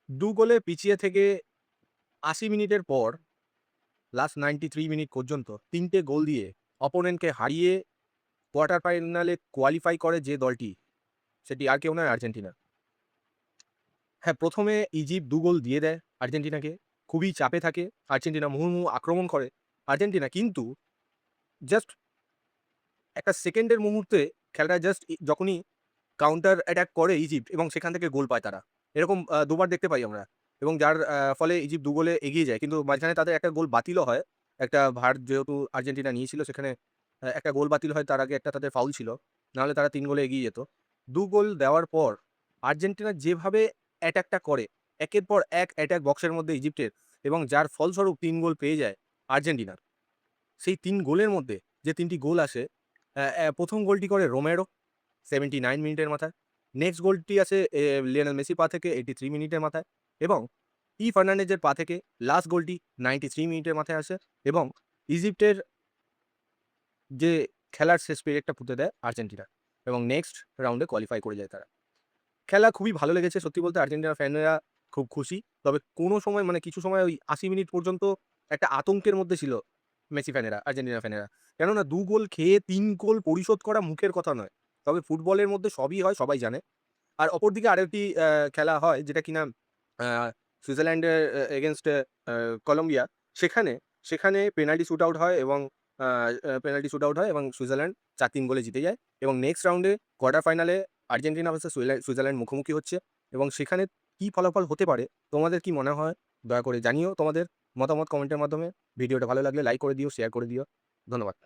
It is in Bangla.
2 গোলে পিছিয়ে থেকে ৮০ মিনিটের পর লাস্ট 93 মিনিট পর্যন্ত ৩ টে গোল দিয়ে অপোনেন্টকে হারিয়ে কোয়ার্টার ফাইনালে কোয়ালিফাই করে যে দলটি, সেটি আর কেউ নয় আর্জেন্টিনা। হ্যাঁ, ১ম এ ইজিপ্ট ২ গোল দিয়ে দেয় আর্জেন্টিনাকে। খুবই চাপে থাকে। আর্জেন্টিনা মুহুর্মুহু আক্রমণ করে। আর্জেন্টিনা কিন্তু জাস্ট একটা সেকেন্ডের মুহূর্তে খেলাটা জাস্ট যখনই কাউন্টার অ্যাটাক করে ইজিপ্ট এবং সেখান থেকে গোল পায় তারা। এরকম ২ বার দেখতে পাই আমরা। এবং যার ফলে ইজিপ্ট ২ গোলে এগিয়ে যায়। কিন্তু মাঝখানে তাদের একটা গোল বাতিলও হয়। একটা ভার যেহেতু আর্জেন্টিনা নিয়েছিল সেখানে একটা গোল বাতিল হয়, তার আগে একটা তাদের ফাউল ছিল। নাহলে তারা ৩ গোলে এগিয়ে যেত। ২ গোল দেওয়ার পর আর্জেন্টিনা যেভাবে অ্যাটাকটা করে, একের পর এক অ্যাটাক বক্সের মধ্যে ইজিপ্টের, এবং যার ফলস্বরূপ ৩ গোল পেয়ে যায় আর্জেন্টিনা। সেই ৩ গোলের মধ্যে যে ৩ টি গোল আসে, ১ম গোলটি করে রোমেরো 79 মিনিটের মাথায়। নেক্সট গোলটি আসে লিওনেল মেসির পা থেকে 83 মিনিটের মাথায়, এবং ফার্নান্ডেজের পা থেকে লাস্ট গোলটি 93 মিনিটের মাথায় আসে, এবং ইজিপ্টের যে খেলার শেষ পেরেকটা পুঁতে দেয় আর্জেন্টিনা, এবং নেক্সট রাউন্ডে কোয়ালিফাই করে যায় তারা। খেলা খুবই ভালো লেগেছে সত্যি বলতে, আর্জেন্টিনার ফ্যানেরা খুব খুশি। তবে কোনো সময় মানে কিছু সময় ওই ৮০ মিনিট পর্যন্ত একটা আতঙ্কের মধ্যে ছিল মেসি ফ্যানেরা, আর্জেন্টিনা ফ্যানেরা। কেননা ২ গোল খেয়ে ৩ গোল পরিশোধ করা মুখের কথা নয়। তবে ফুটবলের মধ্যে সবই হয়, সবাই জানে। আর অপরদিকে আরেকটি খেলা হয় যেটা কিনা আ সুইজারল্যান্ডের এগেইনস্ট কলম্বিয়া। সেখানে সেখানে পেনাল্টি শুট আউট হয়, এবং আ আ পেনাল্টি শুট আউট হয় এবং সুইজারল্যান্ড ৪-৩ গোলে জিতে যায়, এবং নেক্সট রাউন্ডে কোয়ার্টার ফাইনালে আর্জেন্টিনা ভার্সাস সুইজারল্যান্ড মুখোমুখি হচ্ছে, এবং সেখানে কি ফলাফল হতে পারে, তোমাদের কি মনে হয়? দয়া করে জানিও তোমাদের মতামত কমেন্টের মাধ্যমে। ভিডিওটা ভালো লাগলে লাইক করে দিও, শেয়ার করে দিও। ধন্যবাদ।